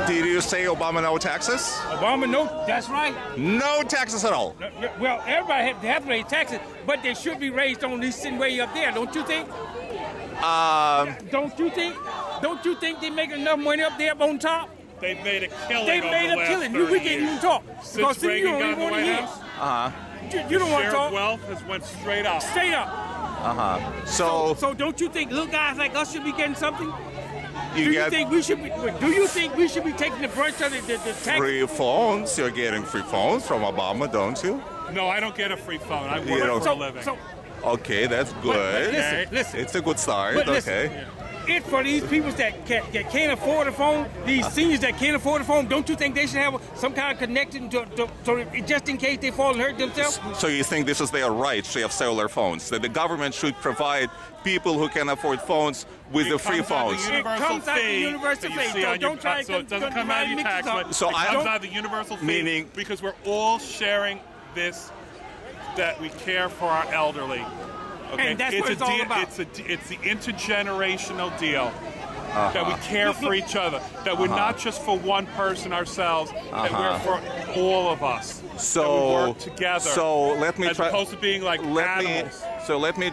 Did you say Obama no taxes? Obama, no, that's right. No taxes at all. Well, everybody have to raise taxes, but they should be raised on this way up there, don't you think? Don't you think? Don't you think they make enough money up there up on top? They've made a killing. They made a killing. We can't even talk. Since see, you Reagan don't got in even the want to White hear. House, You don't want to share of talk. wealth has went straight up. Straight up. So don't you think little guys like us should be getting something? Do you think we should be taking the brunt of the tax? Free phones. You're getting free phones from Obama, don't you? No, I don't get a free phone. I work for a living. Okay, that's good. But listen. It's a good start. But listen, okay. It's for these people that can't afford a phone, these seniors that can't afford a phone, don't you think they should have some kind of connection to just in case they fall and hurt themselves? So you think this is their right to have cellular phones? That the government should provide people who can afford phones with the free phones? It comes out the universal fee. Don't try to so it doesn't come out of your tax, but So it comes out of the universal fee, meaning because we're all sharing this, that we care for our elderly. Okay? And that's what it's all about. It's the intergenerational deal. That we care for each other. That we're not just for one person ourselves. That we're for all of us. So that we work together. So let me as try. opposed to being like animals. Let me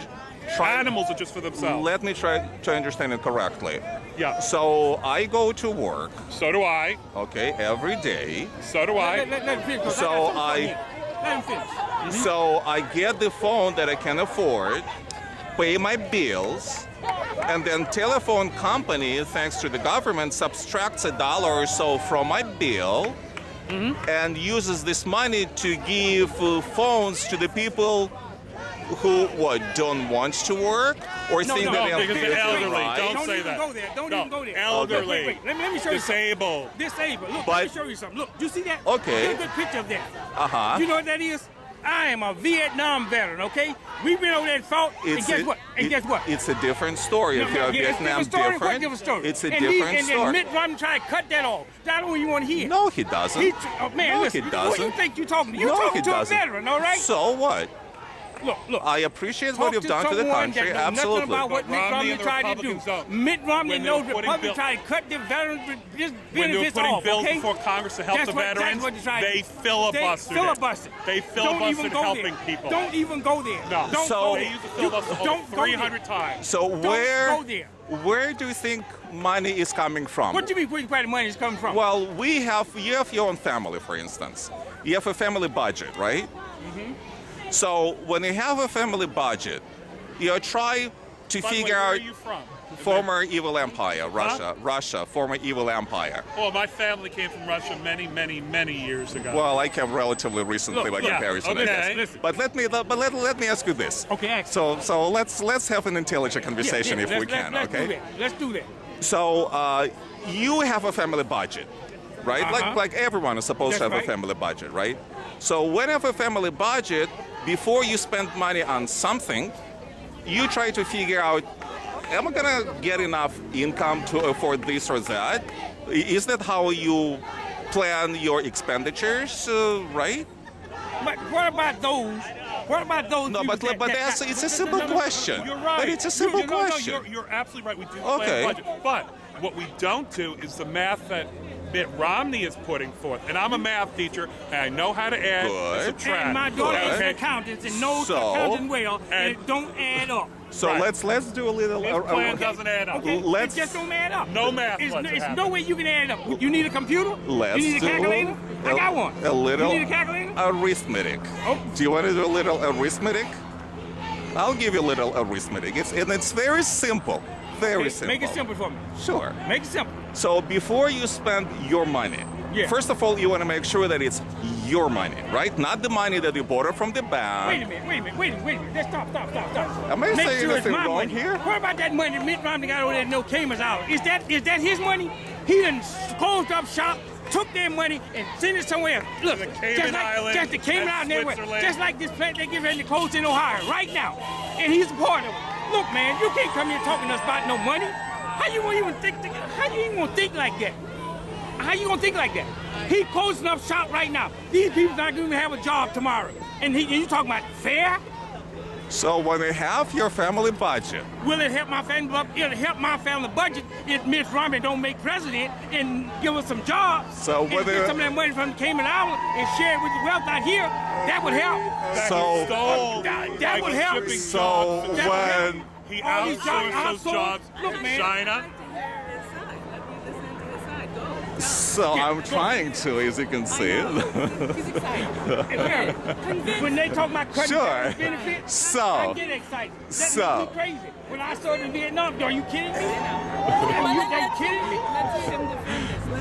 try. Animals are just for themselves. Let me try to understand it correctly. Yeah. So I go to work. So do I. Okay, every day. So do I. Let him finish. So Let him finish. So I get the phone that I can afford, pay my bills, and then telephone company, thanks to the government, subtracts $1 or so from my bill and uses this money to give phones to the people who don't want to work or think that they because they're have elderly. right. Don't say that. Don't even go there. Elderly. Wait. Let me show you Disabled. something. Disabled. Look, But- let me show you something. Look, you see that? Okay. Get a good picture of that. Uh-huh. You know what that is? I am a Vietnam veteran, okay? We've been over there and fought, and guess what? It's a different story. If you're Vietnam, What different story? It's a and different story. And Mitt Romney tried to cut that off. I don't even want to hear. No, he doesn't. Man, No, listen, he who doesn't. you think you're talking to? You're No, talking he to doesn't. a veteran, all right? So what? Look. I appreciate Talk what you've done to the someone country. that knows Absolutely. nothing about what Mitt Romney Romney and the tried to do. Republicans don't. Mitt Romney When they were knows the putting Republicans bill- tried to cut the veterans When they were benefits putting off, bills okay? before Congress to help That's the what veterans, they tried to they do. filibustered They filibustered. They Don't even filibustered go helping there. people. Don't even go there. No. Don't So- go They there. used to filibuster over Don't go 300 there. times. So Don't go there. where do you think money is coming from? What do you mean where the money is coming from? Well, you have your own family, for instance. You have a family budget, right? So when you have a family budget, you try to By the way, figure where out are you from? former evil empire, Russia, former evil empire. Well, my family came from Russia many years ago. Well, I came relatively recently, by comparison, I guess. Listen. But let me ask you this. Okay, ask. So let's have an intelligent conversation if we can, okay? Let's do that. So you have a family budget, right? Like everyone is supposed to have That's a right. family budget, right? So when you have a family budget, before you spend money on something, you try to figure out, am I gonna get enough income to afford this or that? Is that how you plan your expenditures, right? But what about those? What about those? No, people but it's a simple question. You're right. But it's a simple question. No, you're absolutely right. We do Okay. plan a budget. But what we don't do is the math that Mitt Romney is putting forth. And I'm a math teacher, and I know how to add and subtract. And my daughter is an Okay? accountant and knows So- accounting well, and and- it don't add up. So Right. let's do a little. His plan doesn't add up. Okay, Let's- it just don't add up. No math It's lets it no happen. way you can add it up. You need a computer? Let's you need a do calculator? I got one. A little You need a calculator? arithmetic. Oh. Do you want to do a little arithmetic? I'll give you a little arithmetic. It's very simple. Very simple. Make it simple for me. Sure. Make it simple. So before you spend your money, Yeah. first of all, you want to make sure that it's your money, right? Not the money that you borrowed from the Wait a bank. minute. Let's stop. Am I Make saying sure it's anything my wrong money. here? What about that money that Mitt Romney got over there no Cayman's Island? Is that his money? He done closed up shop, took their money, and sent it somewhere else. Look, The Cayman Islands just the Cayman and Island everywhere. Switzerland. Just like this plant they give ready to close in Ohio right now. And he's a part of it. Look, man, you can't come here talking to us about no money. How you even gonna think like that? How you gonna think like that? He closing up shop right now. These people not gonna even have a job tomorrow. And you talking about fair? So when you have your family budget, Will it help my family? It'll help my family budget if Mitt Romney don't make president and give us some jobs. So and whether- get some of that money from the Cayman Islands and share it with the wealth out here, that would help. So- That would help. shipping So jobs. when He All these jobs outsourced those jobs Look, to man. China. so I'm trying to, as you can see. When they talk about cutting Sure. tax benefits, So- I get excited. That so- makes me crazy. When I started in Vietnam, are you kidding me? Are you kidding me?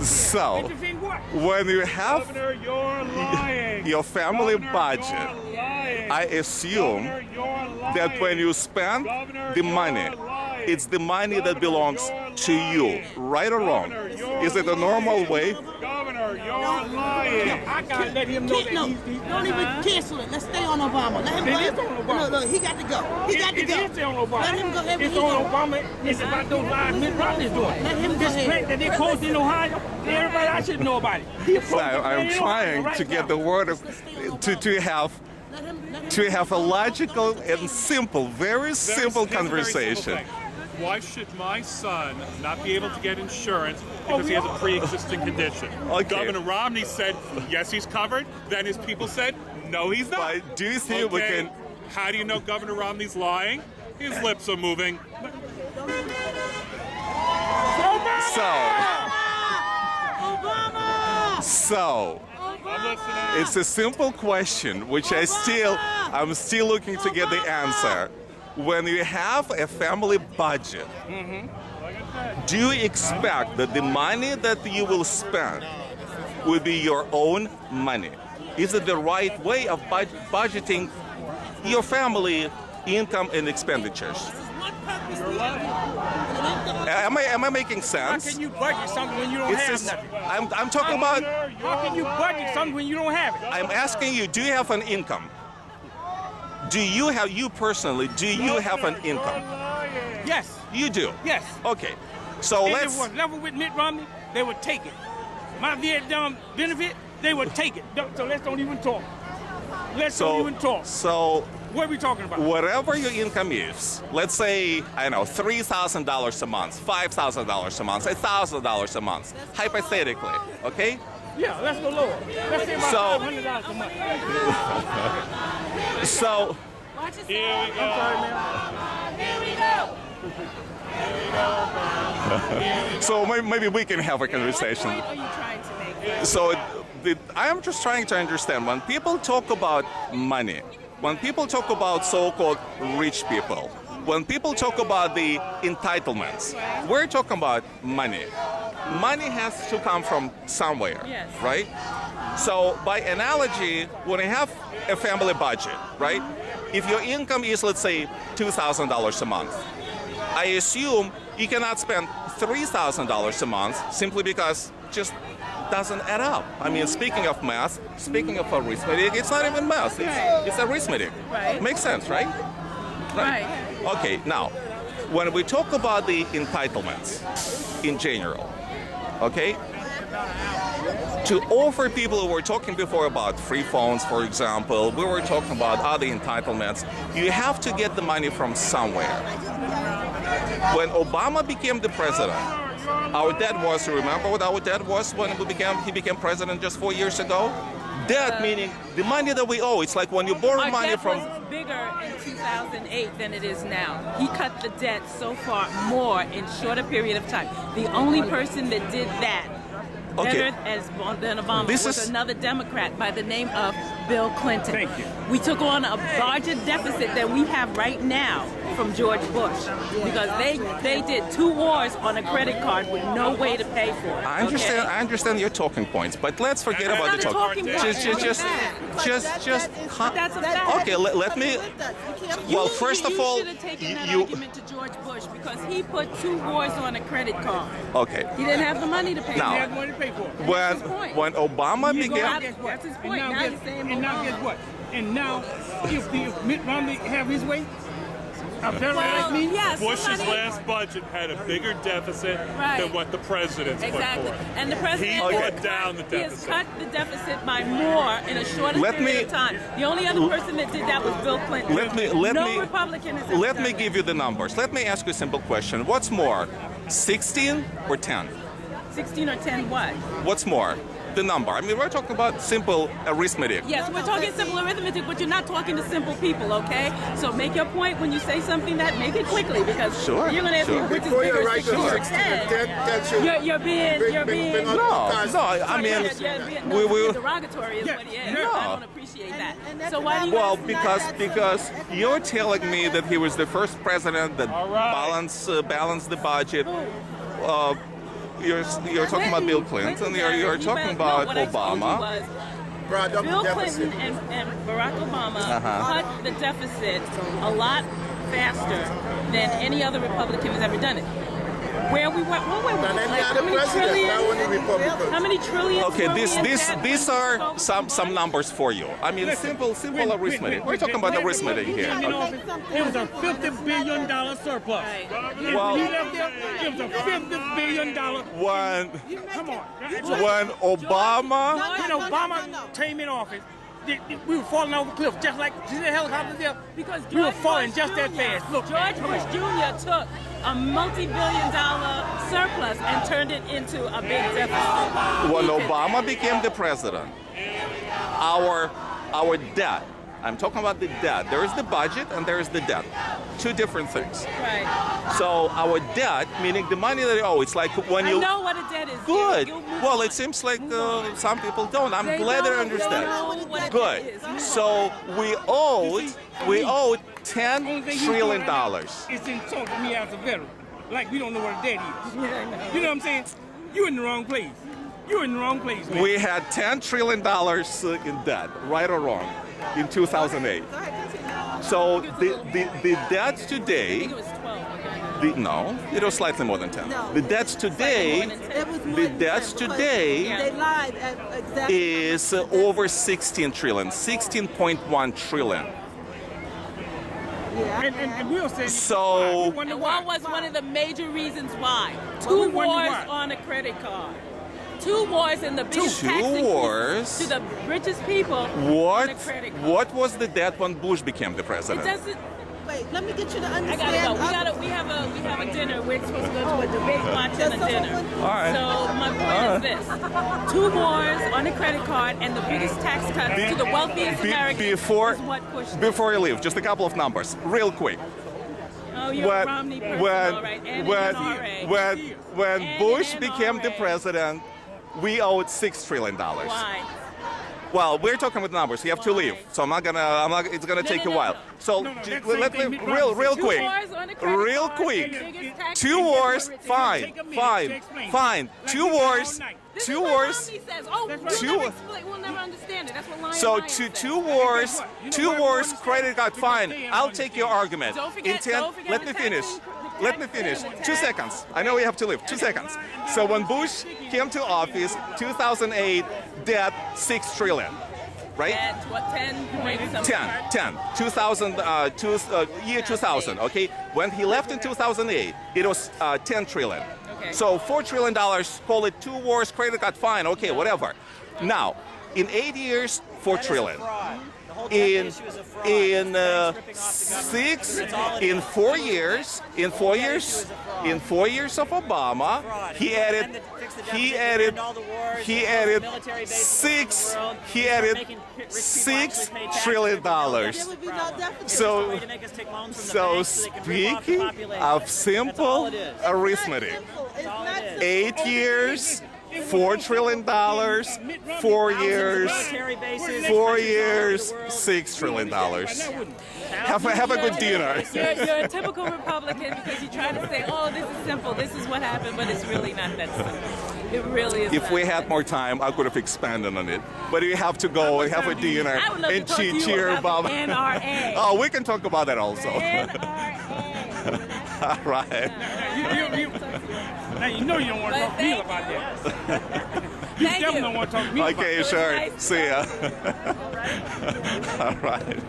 So Defend what? when you have Governor, you're lying. your family Governor, budget, you're lying. I assume Governor, you're that lying. when you spend Governor, the you're money, lying. it's the money that Governor, belongs you're to you, lying. right or wrong? Governor, you're Is it a normal lying. way? Governor, you're lying. I gotta let him know that No, he's don't even cancel it. Let's stay on Obama. Let him It go. is on Obama. Look, he got to go. He got to It go. is on Obama. Let him go ahead. It's he on go. Obama. It's about those lies Mitt Romney's doing. Let him go This ahead. plant that they closed in Ohio, everybody I should know about it. He So I'm trying to get the word of, to have a logical and simple, very simple Here's a very conversation. thing. Why should my son not be able to get insurance because he has a pre-existing condition? Okay. Governor Romney said, yes, he's covered. Then his people said, no, he's not. But do you think we Okay, can? How do you know Governor Romney's lying? His lips are moving. So I'm listening. it's a simple question, which I'm still looking to get the answer. When you have a family budget, do you expect that the money that you will spend will be your own money? Is it the right way of budgeting your family income and expenditures? Am I making How sense? can you budget something when you don't It's have just, nothing? I'm talking about. How can you budget something when you don't have it? I'm asking you, do you have an income? Do you personally, do you have an income? Yes. You do? Yes. Okay. So If let's, it was level with Mitt Romney, they would take it. My Vietnam benefit, they would take it. So let's don't even talk. Let's don't even talk. so What are we talking about? whatever your income is, let's say, I don't know, $3,000 a month, $5,000 a month, $1,000 a month, hypothetically, okay? Yeah, let's go lower. Let's say about So- $500 a month. So, Here we go. so maybe we can have a conversation. What point are you trying to make? So I am just trying to understand, when people talk about money, when people talk about so-called rich people, when people talk about the entitlements, we're talking about money. Money has to come from somewhere, Yes. right? So by analogy, when you have a family budget, right? If your income is, let's say, $2,000 a month, I assume you cannot spend $3,000 a month simply because it just doesn't add up. I mean, speaking of math, speaking of arithmetic, it's not even math, it's arithmetic. Right. Makes sense, right? Right. Okay, now, when we talk about the entitlements in general, okay, to offer people who were talking before about free phones, for example, we were talking about other entitlements, you have to get the money from somewhere. When Obama became the president, our debt was, remember what our debt was when he became president just 4 years ago? Debt meaning the money that we owe. It's like when you borrow Our money debt from... was bigger in 2008 than it is now. He cut the debt so far more in shorter period of time. The only person that did that Okay. better than Obama This was is- another Democrat by the name of Bill Clinton. Thank you. We took on a larger deficit than we have right now from George Bush because they did 2 wars on a credit card with no way to pay for it. I understand. okay? I understand your talking points, but let's forget That's about not the a talking. talking point. Just. That's a fact. Okay, let me. Well, first of all, you should have taken that you. argument to George Bush because he put 2 wars on a credit card. Okay. He didn't have the money to pay. Now- They for have it. money to pay for it. When Obama You go out, began, guess what? That's his And point. Now guess- you're saying and now Obama. guess what? And now, if Mitt Romney have his way, A veteran like me? yes. Bush's last budget had a bigger deficit than what the president's Exactly. put forth. And the president He brought down the He has deficit. cut the deficit by more in a shorter Let period me- of time. The only other person that did that was Bill Clinton. No Republican has ever Let me done give you the numbers. Let me ask you a simple question. What's more, 16 or 10? 16 or 10 what? What's more? The number. I mean, we're talking about simple arithmetic. Yes, we're talking simple arithmetic, but you're not talking to simple people, okay? So make your point when you say something that make it quickly, because Sure, you're going to ask me sure. which is Before you bigger, write 16 the or 16 10. that should You're being No, I mean, we derogatory is what he is. No. I don't appreciate that. and that's So why do you well, guys because you're telling me that he was the first president that All right. balanced the budget. You're talking about Bill Clinton. You're talking about Obama. brought up Bill the deficit. Clinton and Barack Obama cut the deficit a lot faster than any other Republican has ever done it. Where we were, Now, let me like, add how the many president, trillions? not only Republicans. How many trillions? Okay, were we in debt these when are COVID some was? numbers for you. I mean, simple arithmetic. We're talking about arithmetic here. It was a $50 billion surplus. Right. Well- When he left there, it was a $50 billion. Come on. When Obama, When Obama came in office, we were falling over the cliff, just like see the helicopter there. Because We were George falling Bush just that Jr. fast. Look, George Bush Jr. took a multi-billion-dollar surplus and turned it into a big deficit. when He did Obama that. became the president, our debt. I'm talking about the debt. There is the budget and there is the debt. Two different things. Right. So our debt, meaning the money that you owe, it's like when I you. know what a debt is. Good. You'll move Well, on. it seems like Move on. some people don't. I'm They glad that I don't understand. know what a Good. debt is. Move So we owed Only $10 thing he's trillion. doing right now is insulting me as a veteran. Like we don't know what a debt is. You know what I'm saying? You're in the wrong place. You're in the wrong place, man. We had $10 trillion in debt, right or wrong, in 2008. So the debt I today, think it was 12. no, it was slightly more than 10. No. The debt today It was more The than debts 10 because today They lied at exactly. is over 16 trillion, 16.1 trillion. Yeah. And we'll say. So- we wonder And why. what was one of the major reasons why? we Two wonder wars why. on a credit card. Two wars and the biggest Two tax increases wars? to the richest people on a credit card. What was the debt when Bush became the It president? doesn't. Wait, let me get you to I understand. gotta go. We have a dinner. We're supposed to go to a debate watch and a dinner. All right. So my point is this: two wars on a credit card and the biggest tax cuts to the wealthiest Americans before, is what pushed it. before you leave, just a couple of numbers, real quick. Oh, you're a Romney person, all right. And an RA. When And Bush an became the NRA. president, we owed $6 trillion. Why? Well, we're talking with numbers. You have to Why? leave, so it's gonna No, take no, a while. no. So No, that's let same me thing real Mitt Romney quick, Two wars on a credit real card quick. and the biggest tax Two increases wars, to the richest. fine, Take a minute to fine, explain. fine. Like Two we did all wars, night. This two is what wars. Romney says. Oh, That's we'll right. Two- never explain. We'll never understand it. That's what Lion So Lion two says. two wars, Guess what? You know two what wars, everyone credit says? card, Because fine. they I'll don't take your understand. argument. Don't forget Let the me tax finish. increase. Let me finish. 2 seconds. I know we have to leave. 2 seconds. So when Bush came to office, 2008, debt $6 trillion, right? At what, 10 point something? 10, 2000, year 2000, okay? When he left in 2008, it was 10 trillion. Okay. So $4 trillion, call it two wars, credit card, fine, okay, whatever. Now, in 8 years, $4 trillion. In 4 years, in 4 years of Obama, he added $6 trillion. There would be no deficit. So speaking of simple arithmetic, It's not simple. 8 years, $4 trillion, 4 years, 4 years, $6 trillion. Have a good dinner. You're a typical Republican because you try to say, oh, this is simple, this is what happened, but it's really not that simple. It really is If not we that had more time, I could have expanded on it. But you have to go and have a dinner I would love and to talk to you cheer about Bob. the NRA. Oh, we can talk about that also. NRA. All right. Now you know you don't want to But talk to me thank about you. that. Thank Definitely you. don't want to talk to me about Okay, that. sure. nice See ya. All right.